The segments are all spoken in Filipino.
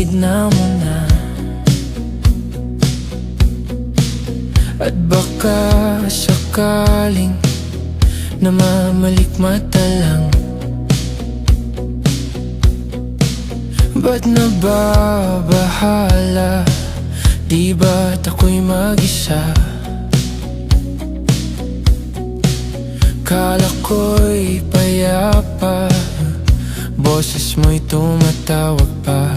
tignan mo na. At baka sakaling namamalikmata lang. Ba't nababahala? Di ba't ako'y mag-isa? Kala ko'y payapa, boses mo'y tumatawag pa.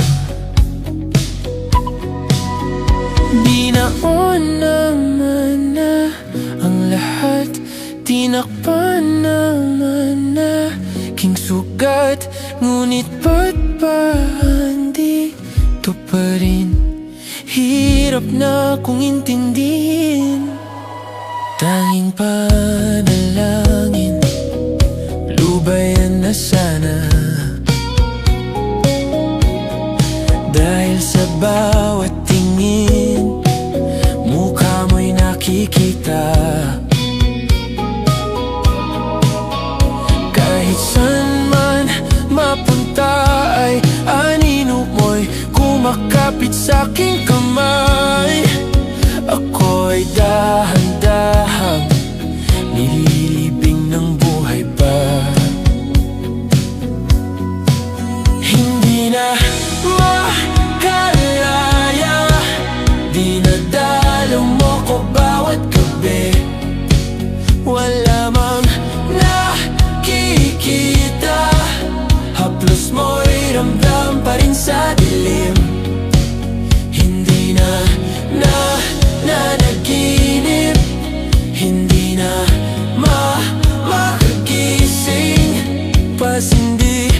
Di nauna naman na ang lahat, tinakpan naman na king sugat. Ngunit ba't ba andito pa rin? Hirap na kong intindihin. Tanging panalangin, lubayan na sana. Dahil sa bawat tingin, mukha mo'y nakikita. Kahit saan man mapunta ay anino mo'y kumakapit sa aking kamay. Ako'y dahan-dahang nililibing ng buhay pa. Hindi na makalaya, dinadalaw mo ko bawat gabi. Wala mang nakikita, haplos mo'y ramdam pa rin sa dilim. Hindi na nanaginip, hindi na makagising. Pasindi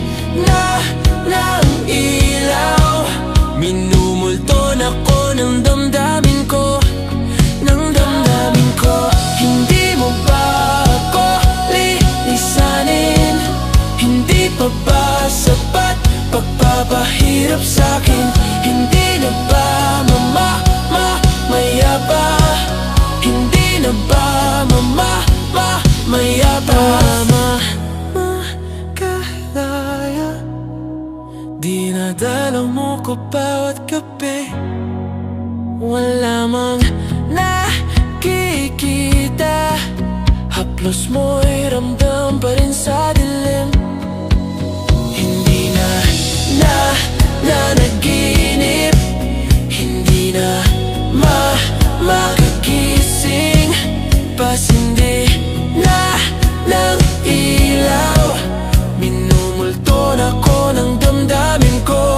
na ng ilaw, minumulton ako ng damdamin ko, ng damdamin ko. Hindi mo ba ako lilisanin? Hindi pa ba sapat pagpapahirap sa'kin? Hindi na ba mamaya pa? Hindi na ba mamaya pa? Makalaya, dinadalaw mo ko bawat gabi. Wala mang nakikita, haplos mo'y ramdam pa rin sa dilim. Hindi na nanaginip, hindi na makagising. Pasindi na ng ilaw, minumulton ako ng damdamin ko,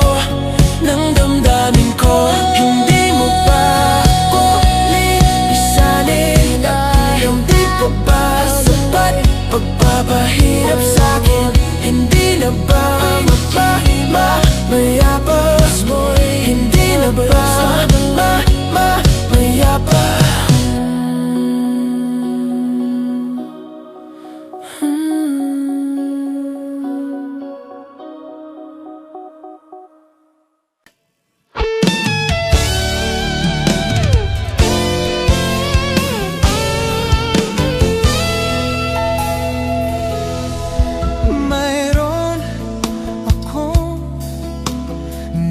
ng damdamin ko. Hindi mo ba ako lilisanin? Hindi pa ba sapat pagpapahirap sa'kin? Hindi na ba mamaya pa? Hindi na ba mamaya pa? Mayroon akong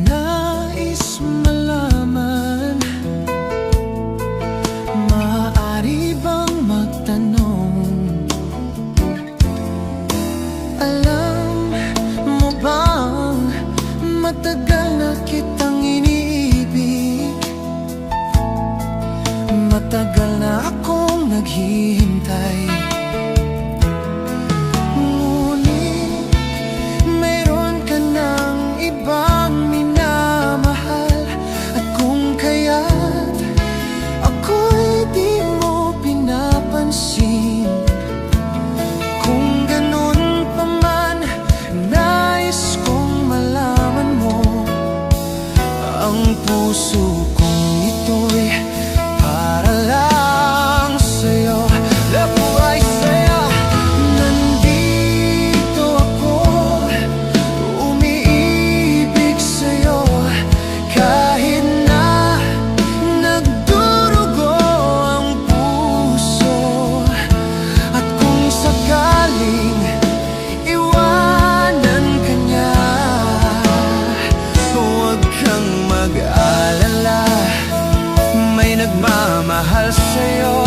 nais malaman. Maaari bang magtanong? Alam mo bang matagal na kitang iniibig? Matagal na akong naghihintay. Ngunit mayroon ka ng ibang minamahal. At kung kaya't ako'y di mo pinapansin, kung ganun pa man, nais kong malaman mo ang puso kong ito'y para lang sa'yo. Love mo ay may nagmamahal sa'yo.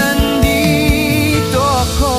Nandito ako.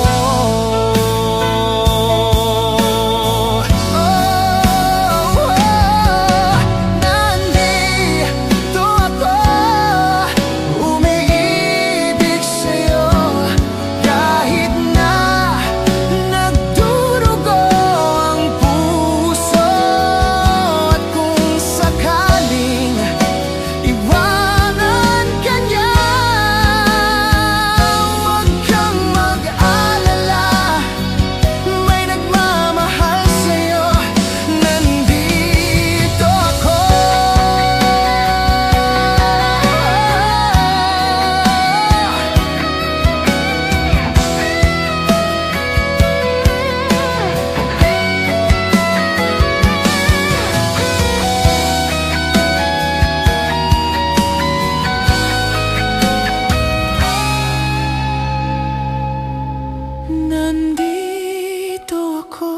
Nandito ako,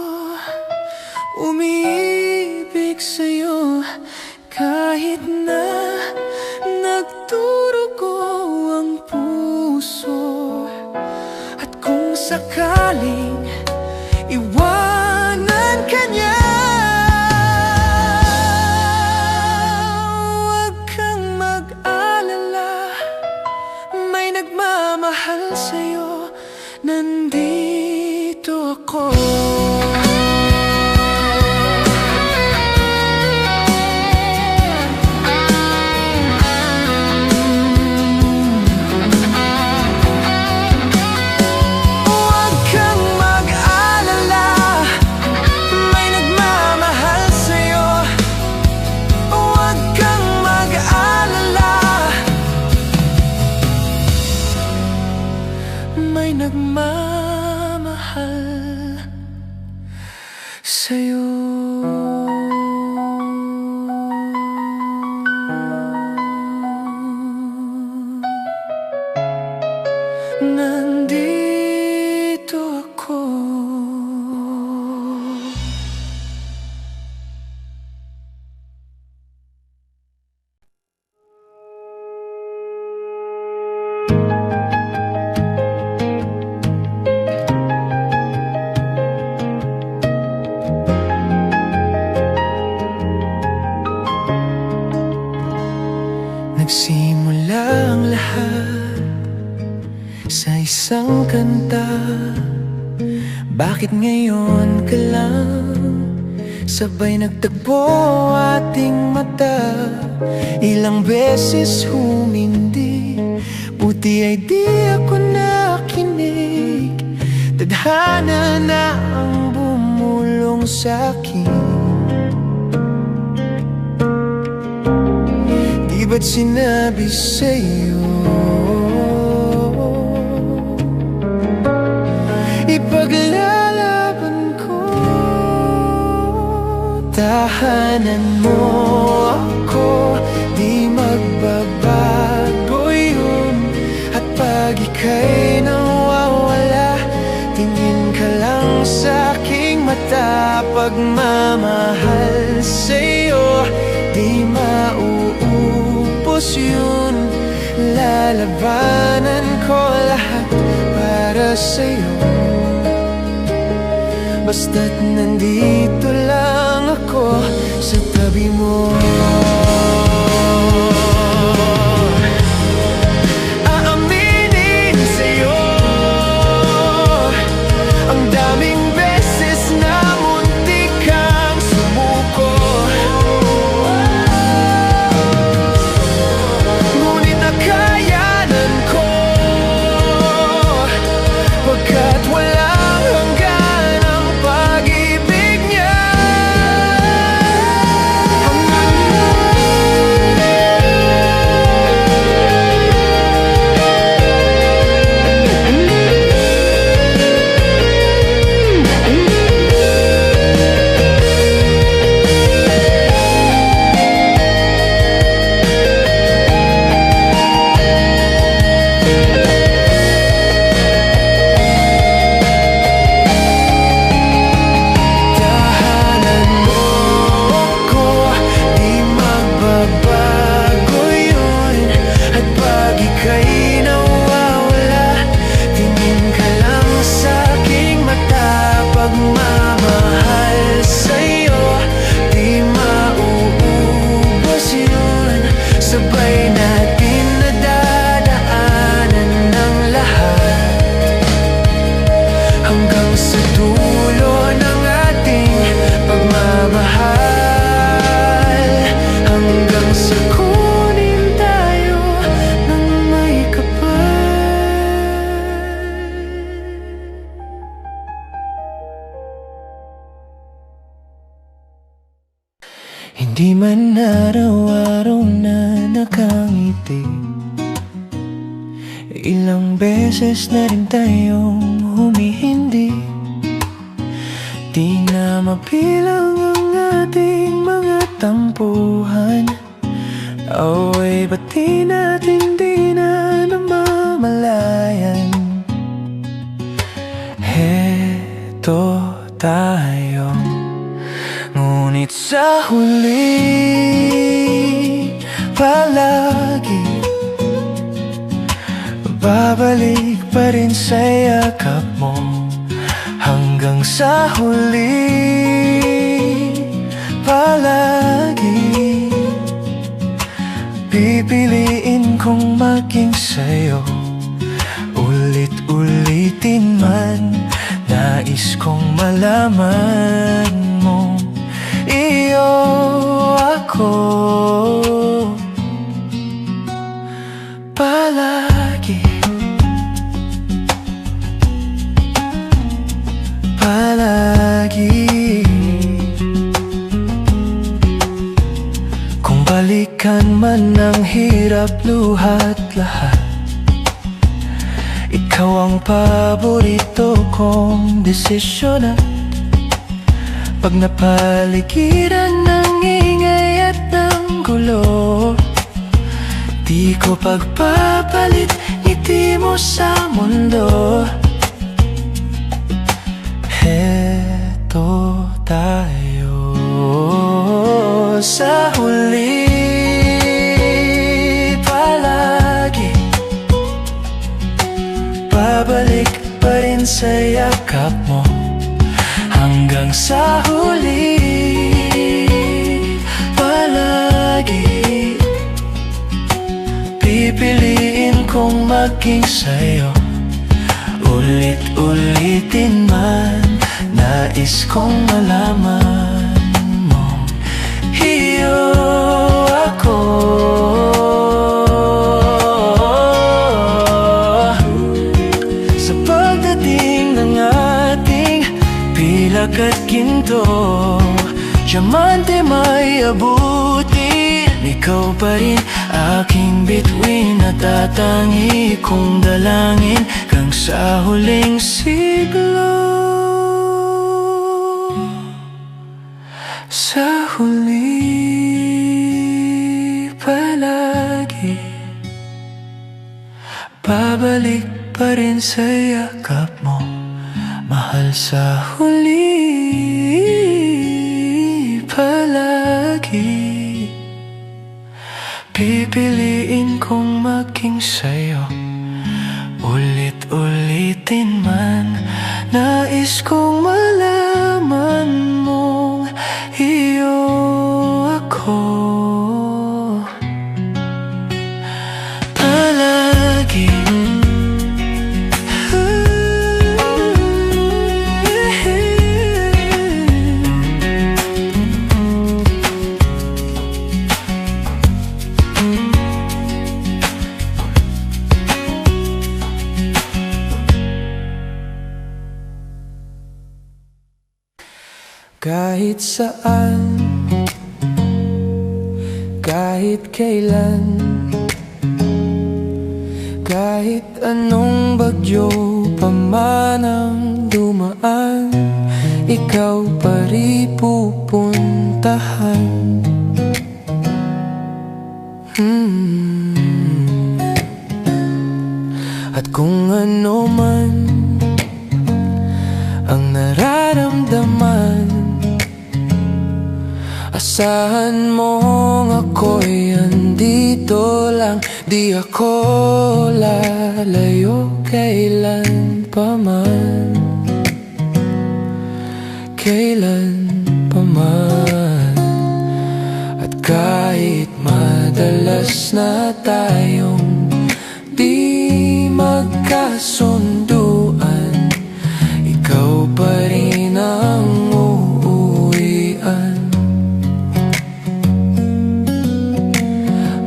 umiibig sa'yo, kahit na nagdurugo ang puso. At kung sakaling iwanan ka niya, huwag kang mag-alala, may nagmamahal sa'yo. Nandito ako. Huwag kang mag-alala, may nagmamahal sa'yo. Huwag kang mag-alala, may nagmamahal sa'yo. Nandito ako. Nagsimula ang lahat sa isang kanta. Bakit ngayon ka lang sabay nagtagpo ating mata? Ilang beses humindi, buti ay di ako nakinig. Tadhana na ang bumulong sa'kin. Di ba't sinabi sa'yo ipaglalaban ko? Tahanan mo ako, di magbabago yun. At pag ika'y nawawala, tingin ka lang sa'king mata. Pagmamahal sa'yo, di mauubos yun. Lalabanan ko lahat para sa'yo, basta't nandito lang ako sa tabi mo. Aaminin sa'yo, ang daming beses na muntik kang sumuko. Ngunit nakayanan ko, pagkat walang hanggan ang pag-ibig niya. Hanggang Di man araw-araw na nakangiti. Ilang beses na rin tayong humihindi. Di na mabilang ang ating mga tampuhan. Away ba't di natin di na namamalayan? Heto tayo, ngunit sa huli palagi babalik pa rin sa yakap mo. Hanggang sa huli palagi pipiliin kong maging sa'yo. Ulit-ulitin man, nais kong malaman mo iyo ako palagi. Kung balikan man ang hirap, luhat lahat, ikaw ang paborito kong desisyon. Pag napaligiran ng ingay at ng gulo, di ko pagpapalit ngiti mo sa mundo. Heto tayo sa huli palagi babalik pa rin sa yakap mo. Hanggang sa huli palagi pipiliin kong maging sa'yo. Ulit-ulitin man, nais kong malaman mo iyo ako sa pagdating ng ating pilak at ginto. Diamante may abutin, ikaw pa rin aking bituin at tatangi kong dalangin hanggang sa huling siglo. Sa huli palagi babalik pa rin sa yakap mo, mahal. Sa huli palagi pipiliin kong maging sa'yo. Ulit-ulitin man, nais kong malaman mong iyo ako palagi. Kahit saan, kahit kailan, kahit anong bagyo pa man ang dumaan, ikaw pa rin pupuntahan. At kung ano man ang nararamdaman, asahan mong ako'y andito lang. Di ako lalayo kailan pa man, kailan pa man. At kahit madalas na tayong di magkasunduan, ikaw pa rin ang uuwian.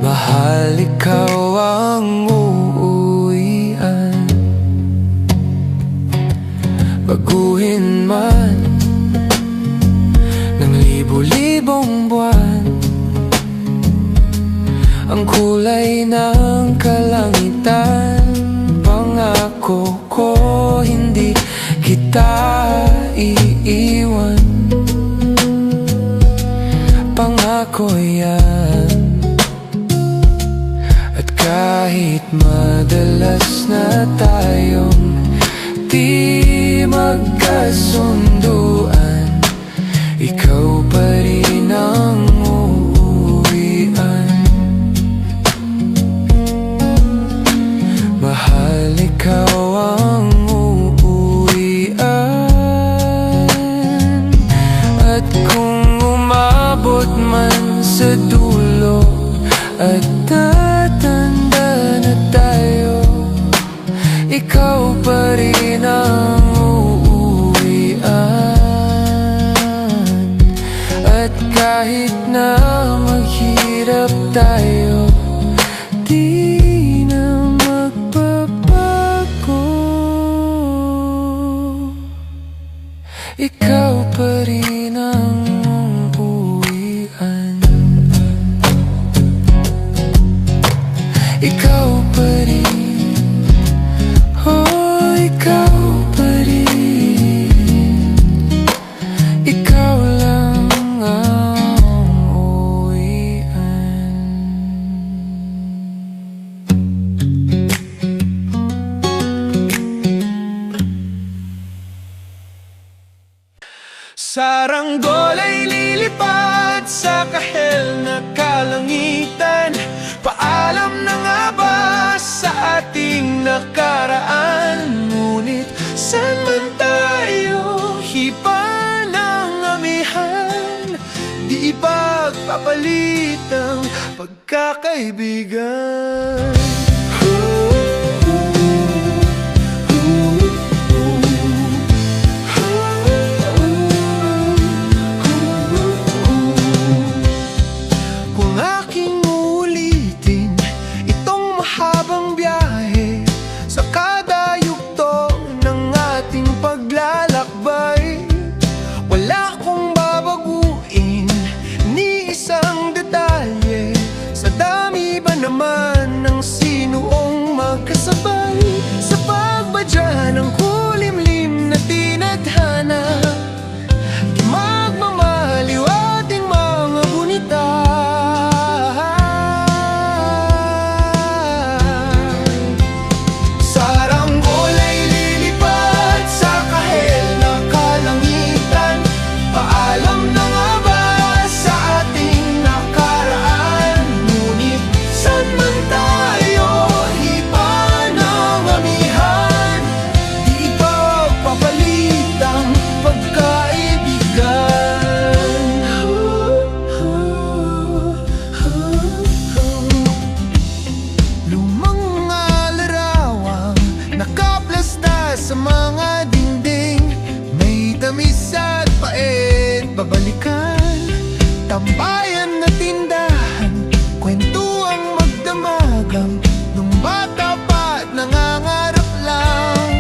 Mahal, ikaw ang uuwian. Baguhin man ng libo-libong buwan, ng kalangitan. Pangako ko hindi kita iiwan. Pangako yan. At kahit madalas na tayong di magkasunduan, ikaw pa rin ang uuwian. Mahal, ikaw ang uuwian. At kung umabot man sa dulo at tatanda na tayo, ikaw pa rin ang uuwian. At kahit na maghirap tayo, di na magbabago. Ikaw pa rin ang uuwian. Ikaw pa rin, oh, ikaw pa rin. Ikaw lang ang uuwian. Saranggol ay lilipad sa kahel na kalangitan. Paalam na nga ba sa ating nakaraan? Ngunit saan man tayo hipa ng amihan, di ipagpapalit ang pagkakaibigan. Naman ng sinuong magkasabay sa pagbadya ng kulimlim na tinadhana, di magmamaliw ating mga gunita. Saranggol ay lilipad sa kahel na kalangitan. Paalam na nga ba sa ating nakaraan? Ngunit saan man tayo hipa ng amihan, di ipagpapalit ang pagkaibigan. Lumang mga larawang nakaplasta sa mga dingding, may tamis at pait babalikan. Tambayan na tindahan, kwentuang magdamagang nung bata pa at nangangarap lang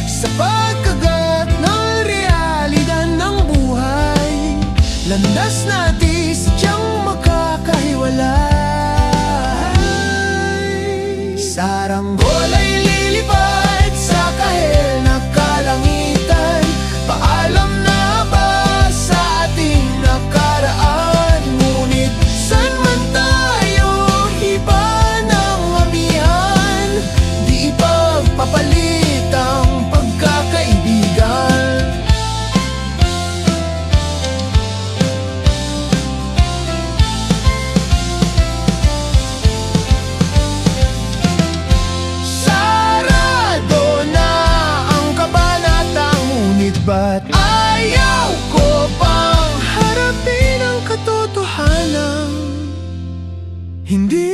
sa pagkagat ng realidad ng buhay. Landas natin sadyang makakahiwalay. Saranggol ay lilipad sa kahel na kalangitan. Paalam na ba sa ating nakaraan? Ngunit saan man tayo hipa ng amihan, di ipagpapalit ang pagkakaibigan. Sarado na ang kabanatang, ngunit ba't ayaw ko pang harapin ang katotohanan? Hindi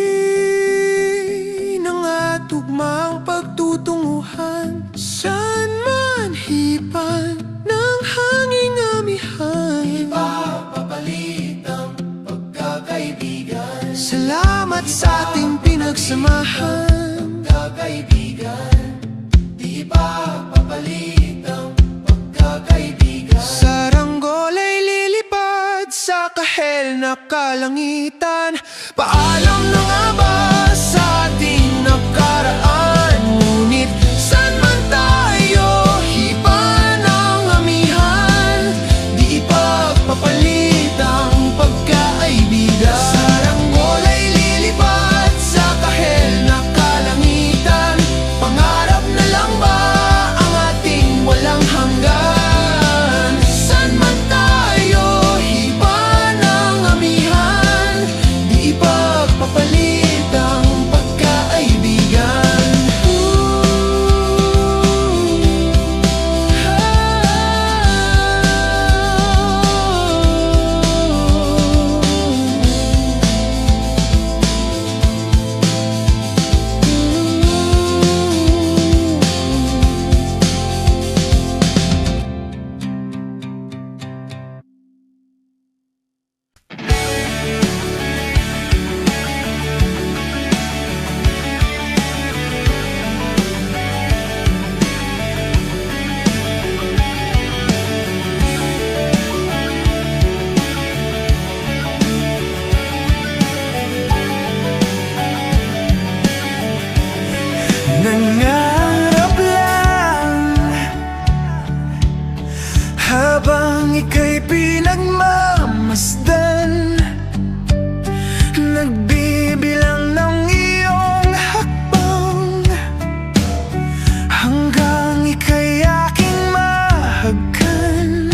na nga tugma ang pagtutunguhan. Saan man hipan ng hanging amihan, ipagpapalit ang pagkakaibigan. Salamat sa ating pinagsamahan, pagkakaibigan. Di ipagpapalit ang pagkakaibigan. Saranggol ay lilipad sa kahel na kalangitan. Paalam na nga ba sa Nangarap lang habang ika'y pinagmamasdan, nagbibilang ng iyong hakbang hanggang ika'y aking mahagkan.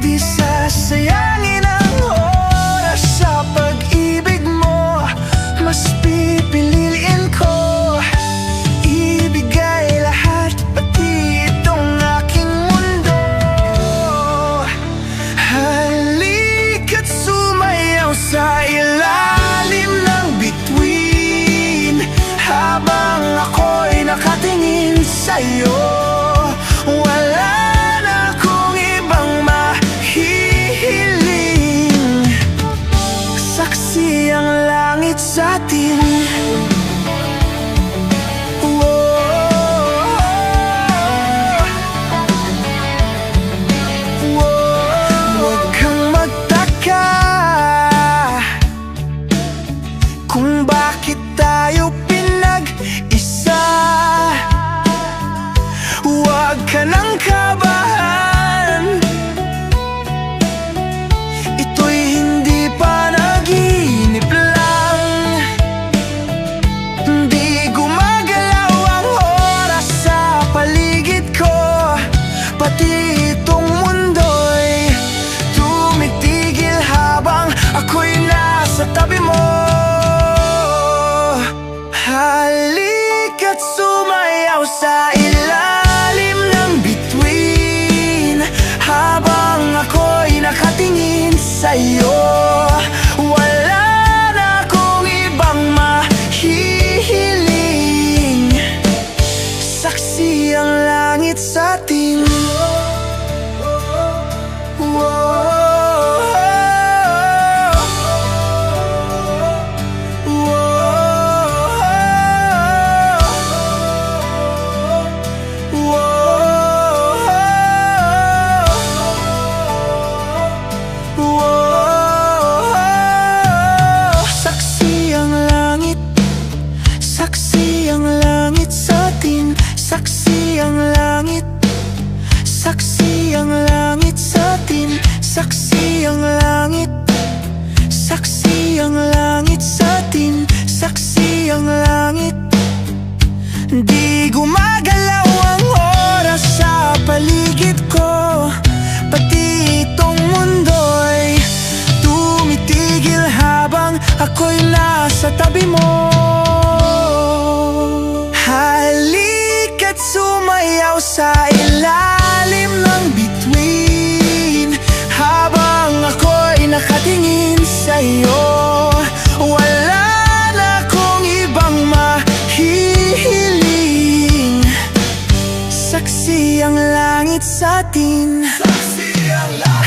Di sasayangin ang oras sa pag-ibig mo, mas pipiliin ko ibigay lahat, pati itong aking mundo. Halika't sumayaw sa ilalim ng bituin habang ako'y nakatingin sa'yo. Wala na akong ibang mahihiling, saksi ang langit sa atin. Huwag kang magtaka kung bakit tayo pinag-isa. Huwag ka nang kabahan, ito'y hindi panaginip lang. Di gumagalaw ang oras sa paligid ko, pati itong mundo'y tumitigil habang ako'y nasa tabi mo. Halika't sumayaw sa ilalim ng bituin habang ako'y nakatingin sa'yo. Wala na akong ibang mahihiling, saksi ang langit sa atin. Saksi ang langit, saksi ang langit sa atin. Saksi ang langit, saksi ang langit sa atin. Saksi ang langit, saksi ang langit sa atin. Saksi ang langit. Di gumagalaw ang oras sa paligid ko, pati itong mundo'y tumitigil habang ako'y nasa tabi mo. Halika't sumayaw sa ilalim ng bituin habang ako'y nakatingin sa'yo. Wala na akong ibang mahihiling, saksi ang langit sa atin.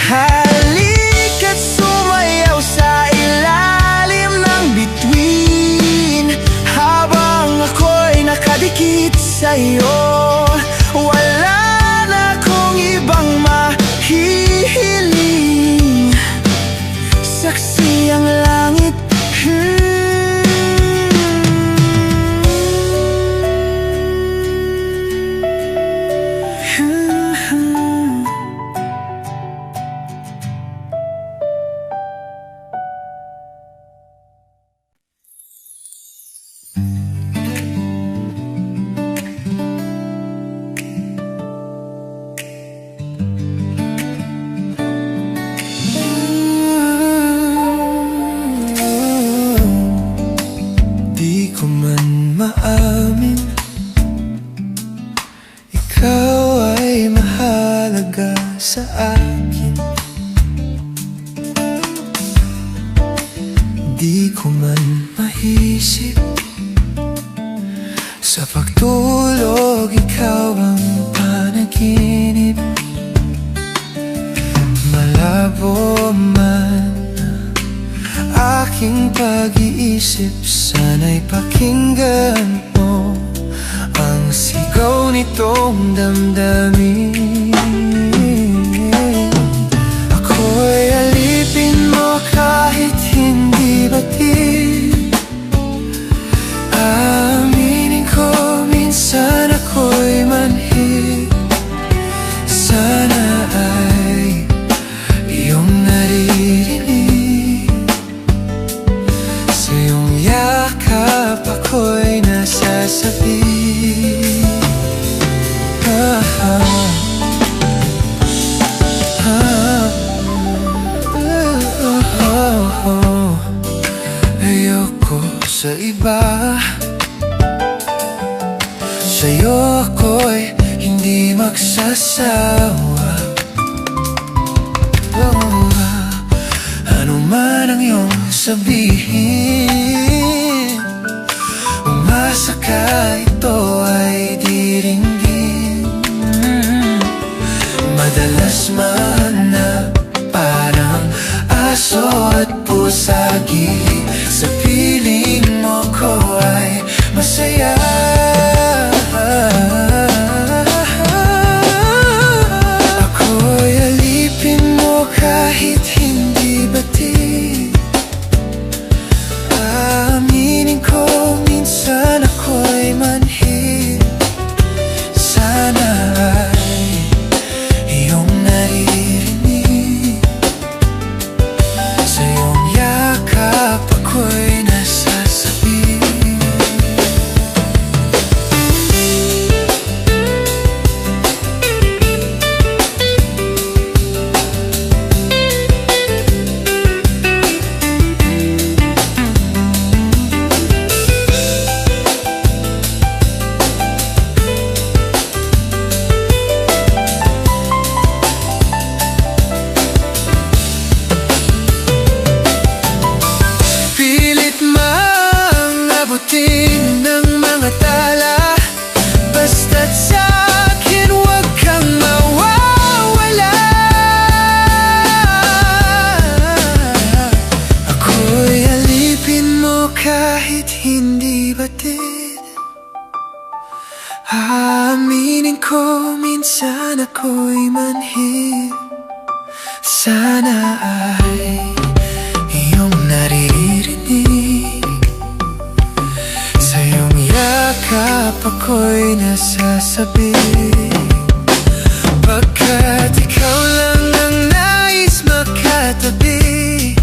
Halika't sumayaw sa ilalim ng bituin habang ako'y nakadikit sa'yo. Wala na akong ibang mahihiling, saksi ang langit. Di ko man maamin, ikaw ay mahalaga sa akin. Di ko man maisip, sa pagtulog ikaw ang panaginip. Malabo man aking pag-iisip, sana'y pakinggan mo ang sigaw nitong damdamin. Ako'y alipin mo kahit hindi batid, aaminin ba? Sa'yo ako'y hindi magsasawa. Ano man ang iyong sabihin, umasa ka ito ay diringgin. Madalas mahanap parang aso at pusa gilid. Sa piling mo ko ay masaya. Ako'y alipin mo kahit hindi batid. Aaminin ko minsan ako'y manhid. Sana ay iyong naririnig. Sa iyong yakap ako'y nasasabi. Pilit mang abutin ng mga tala, basta't sa'kin huwag kang mawawala. Ako'y alipin mo kahit hindi batid. Aaminin ko minsan ako'y manhid. Sana ay iyong naririnig. Sa iyong yakap ako'y nasasabi. Pagkat ikaw lang ang nais makatabi.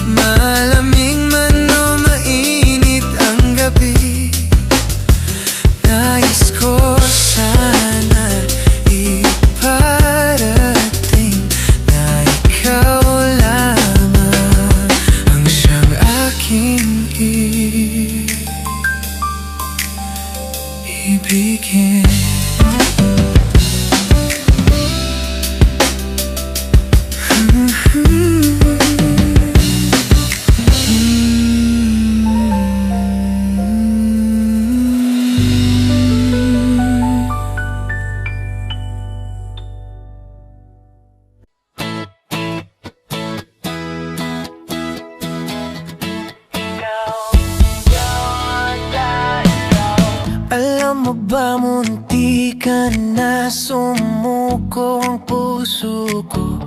Malamig man o mainit ang gabi, nais ko sana iparating na ikaw lamang ang siyang aking ibigin. Alam mo ba, munti ka na sumuko ang puso ko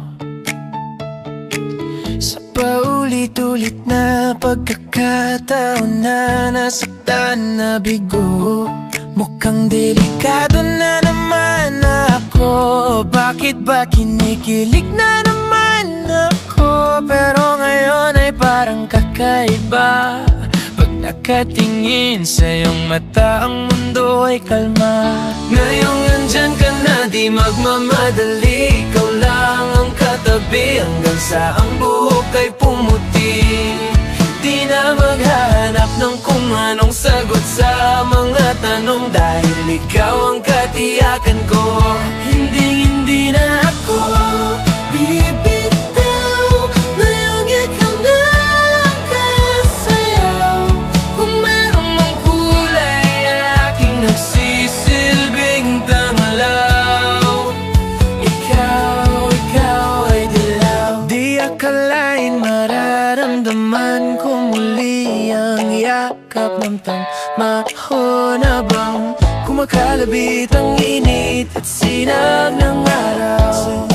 sa paulit-ulit na pagkakataon na nasaktan na bigo. Mukhang delikado na naman ako. Bakit ba kinikilig na naman ako? Pero ngayon ay parang kakaiba. Pag nakatingin sa iyong mata, ang mundo ay kalma. Ngayong nandyan ka na, di magmamadali. Ikaw lang ang katabi hanggang sa ang buhok ay pumuti. Di na maghahanap ng kung anong sagot sa mga tanong, dahil ikaw ang katiyakan ko. Hindi na ako bibitaw. Ngayong ikaw na ang kasayaw. Kung meron mang kulay, aking nagsisilbing tanglaw. Ikaw ay dilaw. Di akalain mararamdaman ko muli ang yakap ng tangmaho na bang kumakalabit ang init at sinag ng araw.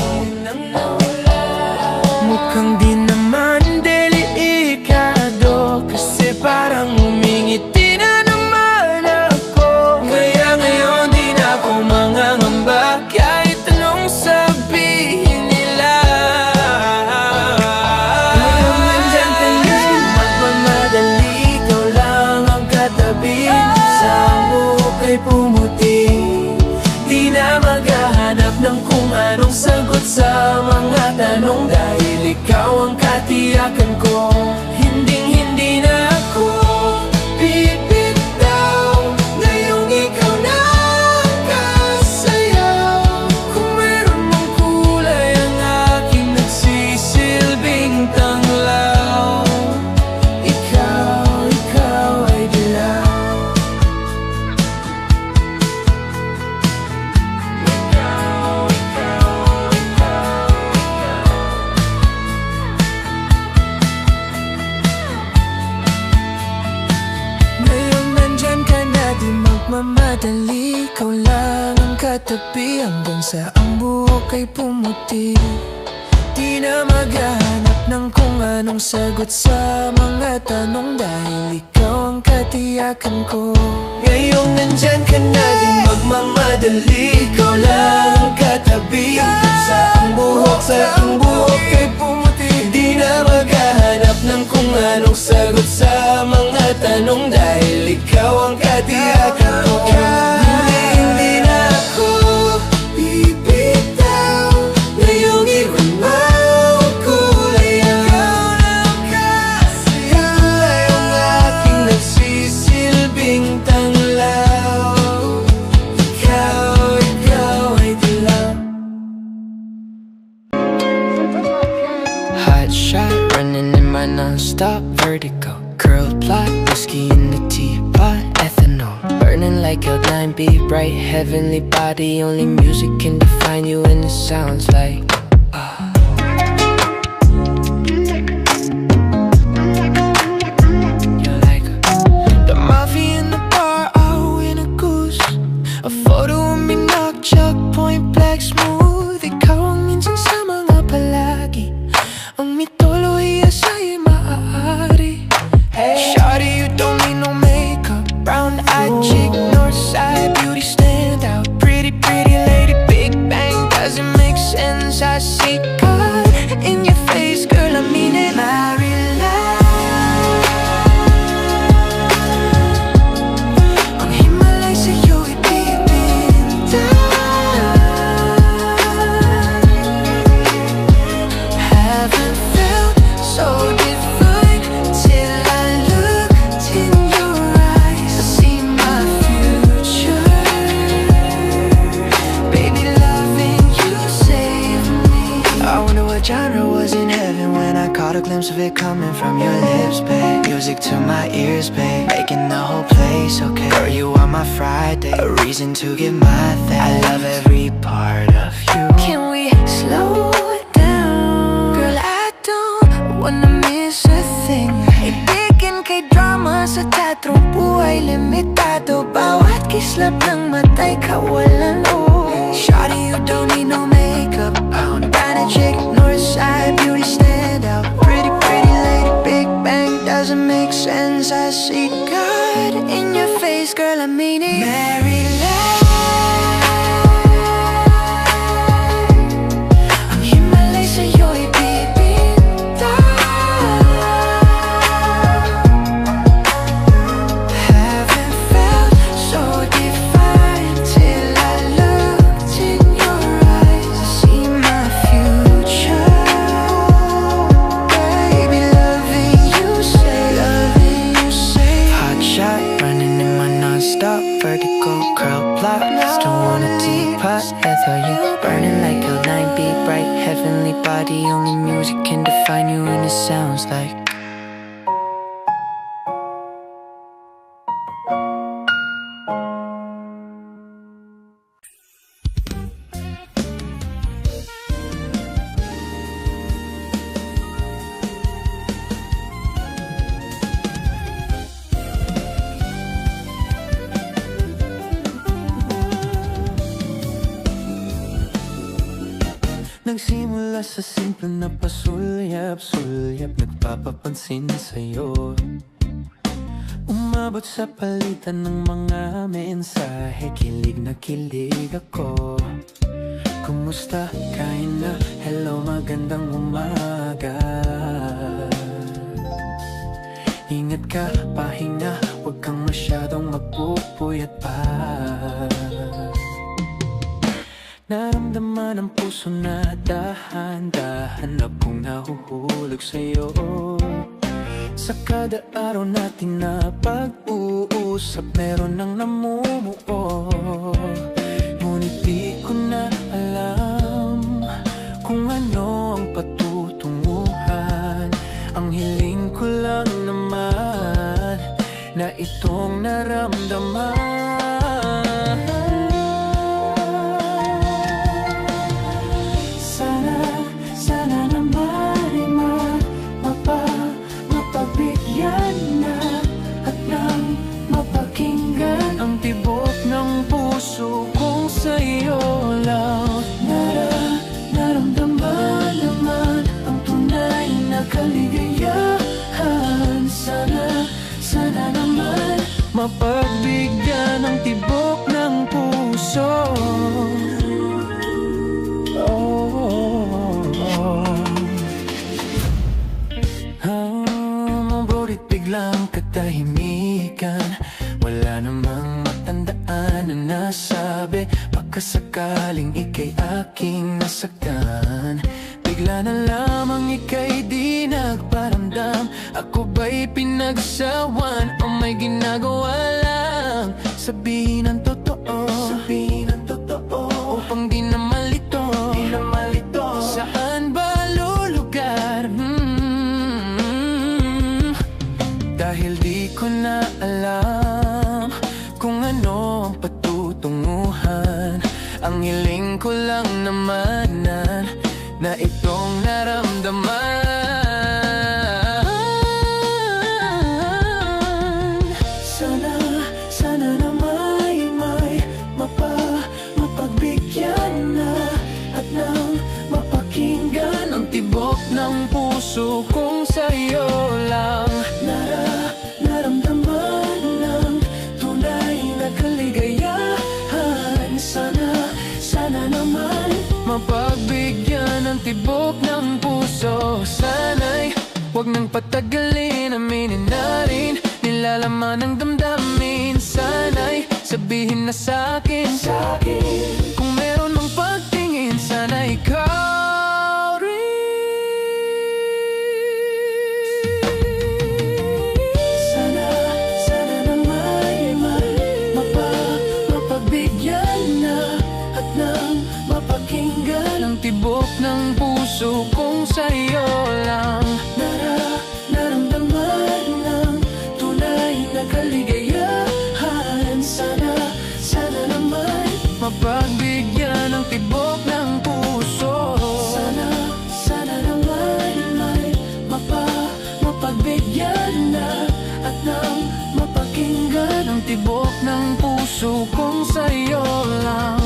Mukhang di naman delikado, kasi parang umingiti na naman ako. Kaya ngayon di na ako mangangamba, kahit anong sabihin nila. Ngayon nandyan ka na, magmamadali. Ikaw lang ang katabi, sa buhok ay pumuti. Di na maghahanap ng kung anong sagot sa mga tanong, dahil ikaw ang katiyakan ko. Hindi na ako magmamadali, ikaw lang ang katabi hanggang sa ang buhok ay pumuti. Di na maghahanap ng kung anong sagot sa mga tanong, dahil ikaw ang katiyakan ko. Ngayong nandyan ka na, di magmamadali, ikaw lang ang katabi hanggang sa ang buhok ay pumuti. Di na maghahanap ng kung anong sagot sa mga tanong, dahil ikaw ang katiyakan ko. Hindi na ako bibitaw, ngayong iwan mo kulay ang kulay ang aking nagsisilbing tanglaw. Ikaw ay dilaw. Hot shot, running in my non-stop vertigo. Curled plot, whiskey in the teapot, ethanol burning like Cloud9, be bright, heavenly body. Only music can define you, and it sounds like you're like the mafia in the bar, I'll win a goose. A photo of me knock, chuck, point black, smooth. Ikaw ang minsan sa mga palagi, ang mitolohiya sa'yo'y maaari. Hey, shawty, you don't need no makeup. Brown-eyed chick, north side, beauty stand out. Pretty, pretty lady, big bang, doesn't make sense. I see God in your face, girl, I mean it. Ang Himalay sa'yo'y bibintang. Haven't felt so divine till I looked in your eyes. I see my future, baby, loving you saved me. I wonder what genre was in heaven when I caught a glimpse of it coming from your lips, babe. Music to my ears, babe, making the whole place okay. Girl, you are my Friday, a reason to get my thanks. I love every part of you. Can we slow it down? Girl, I don't wanna miss a thing. Ibigin kay drama sa teatro, buhay limitado. Bawat kislap ng mata'y kawalan, oh. Shawty, you don't need no makeup. Brown-eyed chick, north side, beauty stand out. Pretty, pretty lady, big bang, doesn't make sense. I see God in your face, girl, I mean it. Mary ang Himalay sa'yo'y bibintang. Haven't felt so divine till I looked in your eyes. I see my future, baby, loving you say. Hot shot, running in my non-stop vertical, curl plot, still want a teapot, ether you burning like Cloud9, be bright, heavenly body. Only music can define you, and it sounds like nagsimula sa simple na pasulyap-sulyap, nagpapapansin sa'yo. Umabot sa palitan ng mga mensahe, kilig na kilig ako. Kumusta? Kain na? Hello, magandang umaga. Ingat ka, pahinga, huwag kang masyadong magpupuyat pa. Naramdaman ang puso na dahan-dahan akong nahuhulog sa'yo. Sa kada araw natin na pag-uusap, meron nang namumuo. Ngunit di ko na alam kung ano ang patutunguhan. Ang hiling ko lang naman na itong naramdaman. Mapabigyan na at nang mapakinggan ang tibok mapagbigyan ng tibok ng puso. Mabulit biglang katahimikan, wala namang matandaan na nasabi. Pagkasakaling ika'y aking nasaktan, bigla na lamang ika'y di nagparamdam. Ako ba'y pinagsawan o may ginagawa lang? Sabihin ang totoo, upang di na malito, saan ba lulugar? Dahil di ko na alam kung ano ang patutunguhan. Ang hiling ko lang naman na itong naramdaman. Sana na may mapagbigyan na at nang mapakinggan ang tibok ng puso kong sa'yo lang. Naramdaman ng tunay na kaligayahan. Sana naman mapagbigyan ng tibok ng puso. Sana'y huwag nang patagalin, aminin na rin nilalaman ng damdamin. Sana'y sabihin na sa'kin kung meron mang pagtingin. Sana ikaw rin. Sana na may mapagbigyan na at nang mapakinggan ang tibok ng puso kong sa'yo lang. Naramdaman ng tunay na kaligayahan. Sana naman mapagbigyan ng tibok ng puso. Sana naman may mapagbigyan na at nang mapakinggan ang tibok ng puso kong sa'yo lang.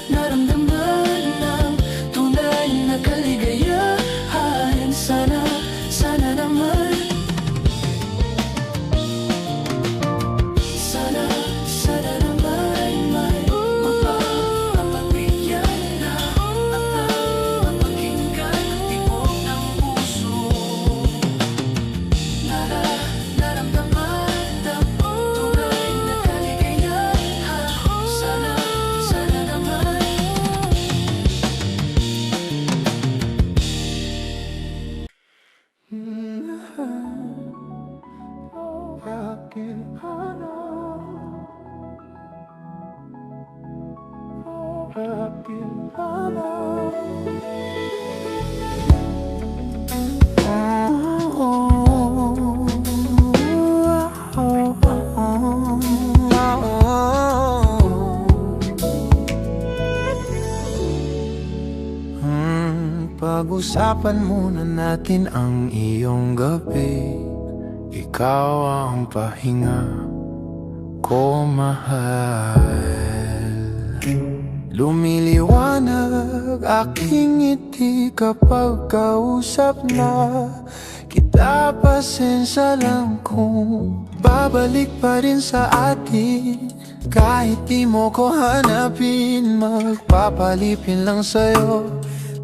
Naramdaman ng tunay na kaligayahan. Sana naman. Sana naman may mapagbigyan na at nang mapakinggan ang tibok ng puso. Naramdaman ng tunay na kaligayahan. Sana naman. Pag-usapan muna natin ang iyong gabi. Ikaw ang pahinga ko, mahal. Lumiliwanag aking ngiti kapag kausap na kita. Pasensya lang kung babalik pa rin sa atin. Kahit di mo ko hanapin, magpapalipin lang sa'yo.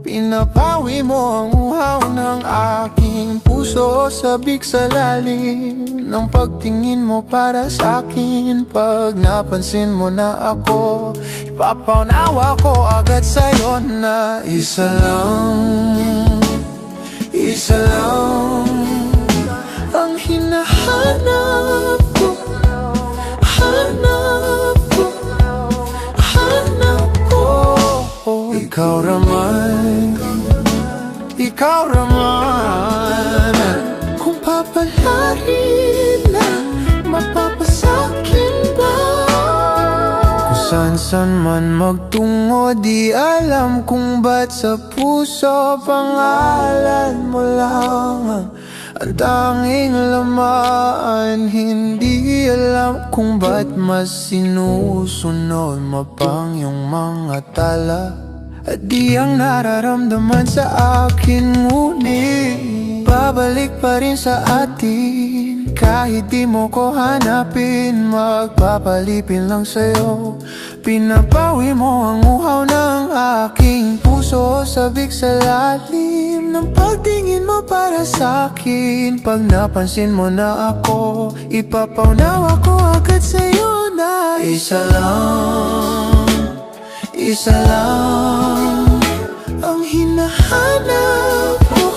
Pinapawi mo ang uhaw ng aking puso. Sabik sa lalim ng pagtingin mo para sa'kin. Pag napansin mo na ako, ipapaunawa ko agad sa'yo na isa lang ang hinahanap ko. Hanap ko. Ikaw raman, kung papalarin na mapapasakin ba? Kung saan man magtungo, di alam kung ba't sa puso pangalan mo lang ang tanging laman. Hindi alam kung ba't mas sinusunod mo pang iyong mga tala. At di ang nararamdaman sa akin, ngunit babalik pa rin sa atin. Kahit di mo ko hanapin, magpapalipin lang sa'yo. Pinapawi mo ang uhaw ng aking puso, sabik sa lalim ng pagtingin mo para sa'kin. Pag napansin mo na ako, ipapaunawa ko agad sa'yo na isa lang ang hinahanap ko,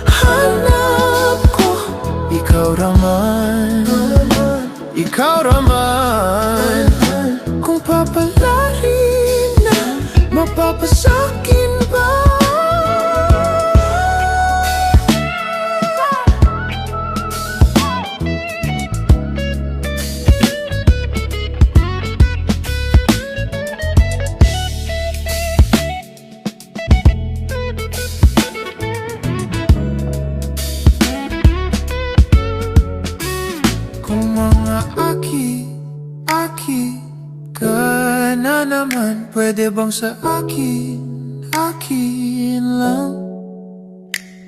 hanap ko. Ikaw raman, kung papalarin na, mapapasakin ba? Kung mga aki ka na naman, pwede bang sa akin lang?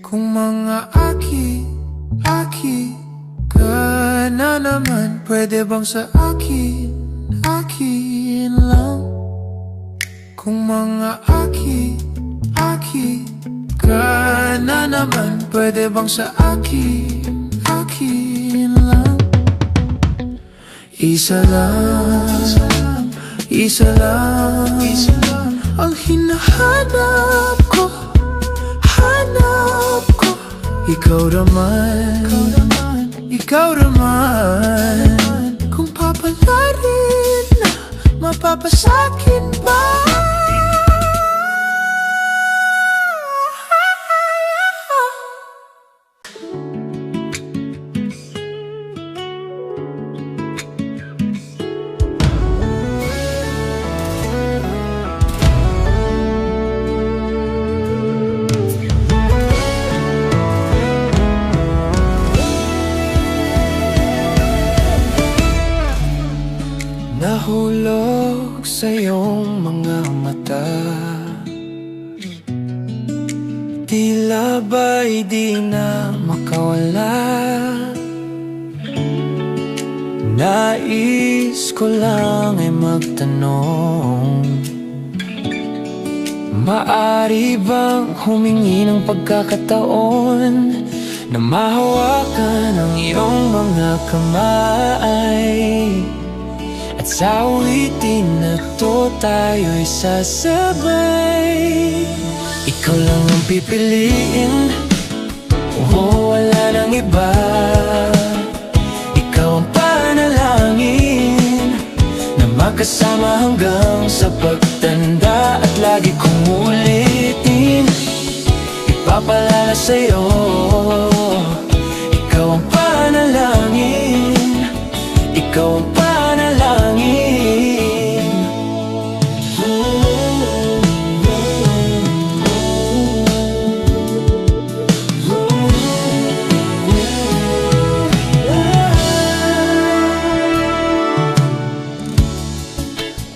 Kung mga aki ka na naman, pwede bang sa akin lang? Kung mga aki ka na naman, pwede bang sa akin lang? Isa lang ang hinahanap ko, hanap ko. Ikaw raman, kung papalarin na, mapapasakin ba? Nahulog sa iyong mga mata, tila ba'y di na makawala. Nais ko lang ay magtanong, maari bang humingi ng pagkakataon na mahawakan ang iyong mga kamay? At sa awitin na to tayo'y sasabay. Ikaw lang ang pipiliin, wala nang iba. Ikaw ang panalangin na magkasama hanggang sa pagtanda. At lagi kong ulitin, ipapalala sa'yo, ikaw ang panalangin, ikaw ang panalangin.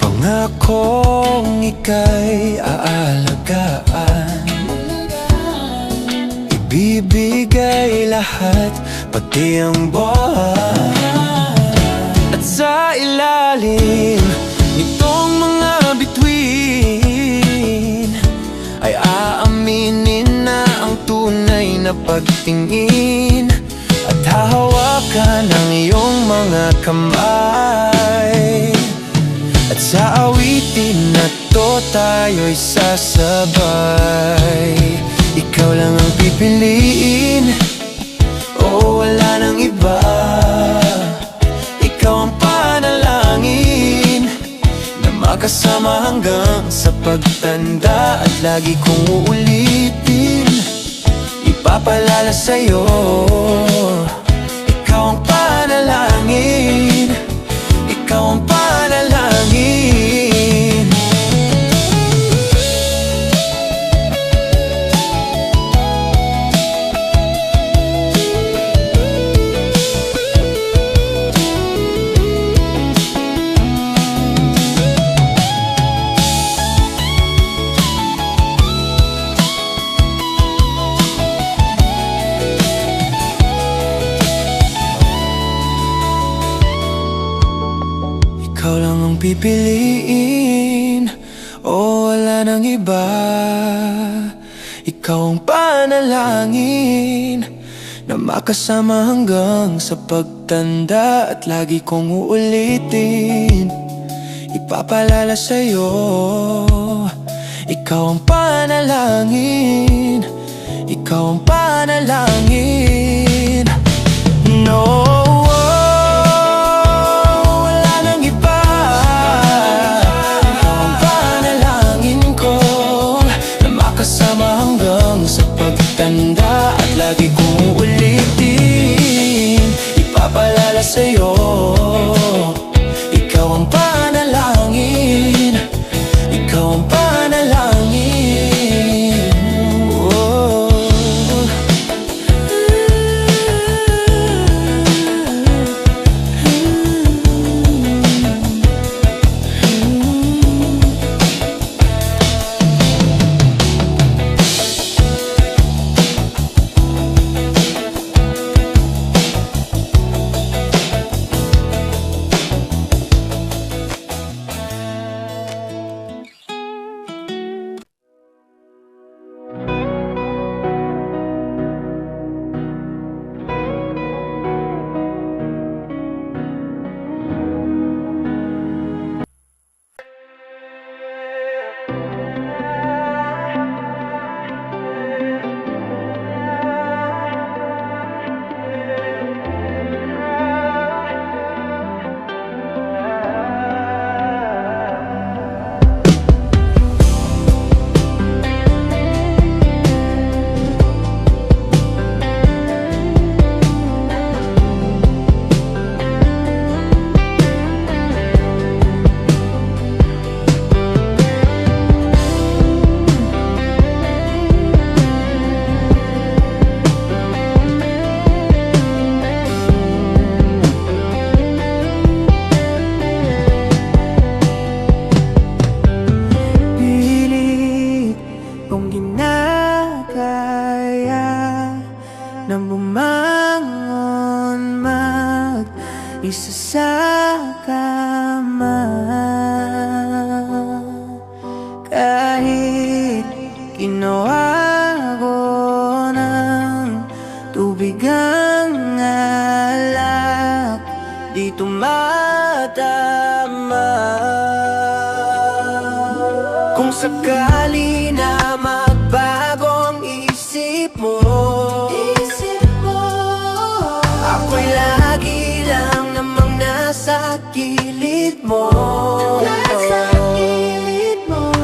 Pangakong ika'y aalagaan, ibibigay lahat, pati ang buhay. At sa ilalim nitong mga bituin ay aaminin na ang tunay na pagtingin. At hahawakan ang iyong mga kamay. At sa awitin na to tayo'y sasabay. Ikaw lang ang pipiliin, wala nang iba. Ikaw ang panalangin na makasama hanggang sa pagtanda. At lagi kong uulitin, ipapalala sa'yo, ikaw ang panalangin, ikaw ang panalangin. ikaw lang ang pipiliin, o wala nang iba. Ikaw ang panalangin na makasama hanggang sa pagtanda, at lagi kong uulitin, ipapalala sa'yo. Ikaw ang panalangin, ikaw ang panalangin. No, wala nang iba. Ikaw ang panalangin ko na makasama hanggang sa pagtanda, at lagi kong uulitin, ipapalala sa'yo. Ikaw ang panalangin, ikaw ang panalangin. Oh. Isa sa kama, kahit ginawa ko ng tubig ang alak, di tumatama. Kung sakali na magbago ang isip mo, ako'y lagi lang namang nasa gilid mo.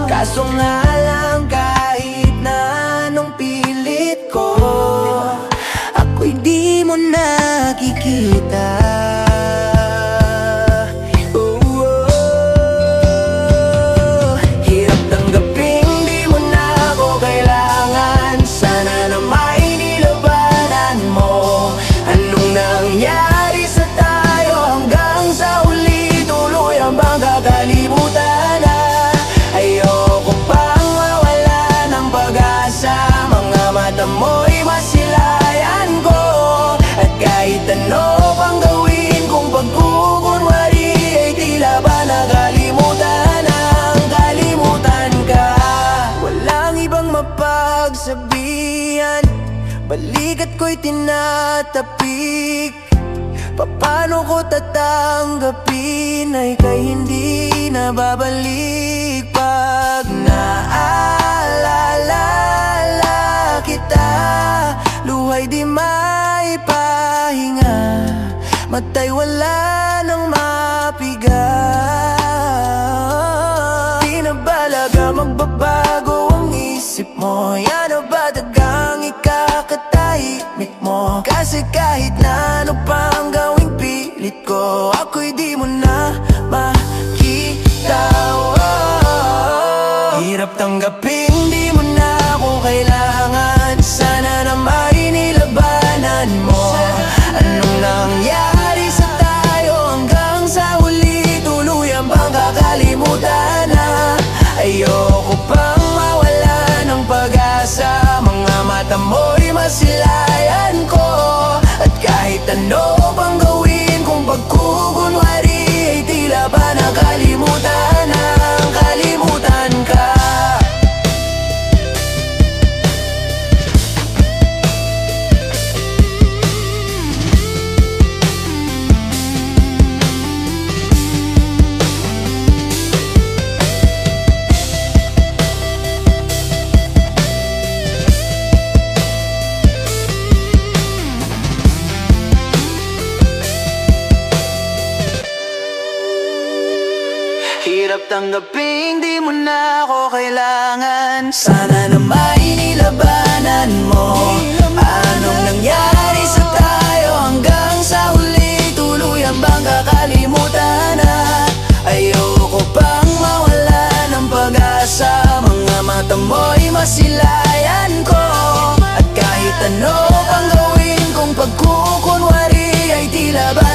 Kaso nga lang, kahit na anong pilit ko, ako'y di mo nakikita. Hirap tanggaping di mo na ako kailangan. Sana na may nilabanan mo. Anong nangyari sa tayo hanggang sa huli? Tuluyan bang kakalimutan na? Ayoko pang mawala ng pag-asa. Mga mata mo'y masilayan ko, at kahit ano pang gawin kung pagkukunwari, ay tila ba nakalimutan ang kalimutan ka. Walang ibang mapagsabihan, balikat ko'y tinatapik. Paano ko tatanggapin ay kay hindi na babalik? Pag naalala kita, luhay di maipahinga, matay wala nang mapiga. Di na balaga magbabago ang isip mo, yan o ba dagang ikakatahimik mo? Kasi kahit na ano pang gawing pilit ko, ako'y di mo na makita. Hirap tanggapin di mo na ako kailangan. Sana na may nilabanan mo. Anong nangyari sa tayo hanggang sa huli? Tuluyan bang kakalimutan na? Ayoko pang mawala ng pag-asa. Mga mata mo'y masilayan ko, at kahit ano pang gawin kung pagkukunwari, ay tila ba Hirap tanggaping di mo na ako kailangan. Sana na may nilabanan mo. Anong nangyari sa tayo hanggang sa huli? Tuluyan bang kakalimutan na? Ayoko pang mawala ng pag-asa. Mga mata mo'y masilayan ko. At kahit ano pang gawin kong pagkukunwari ay tila ba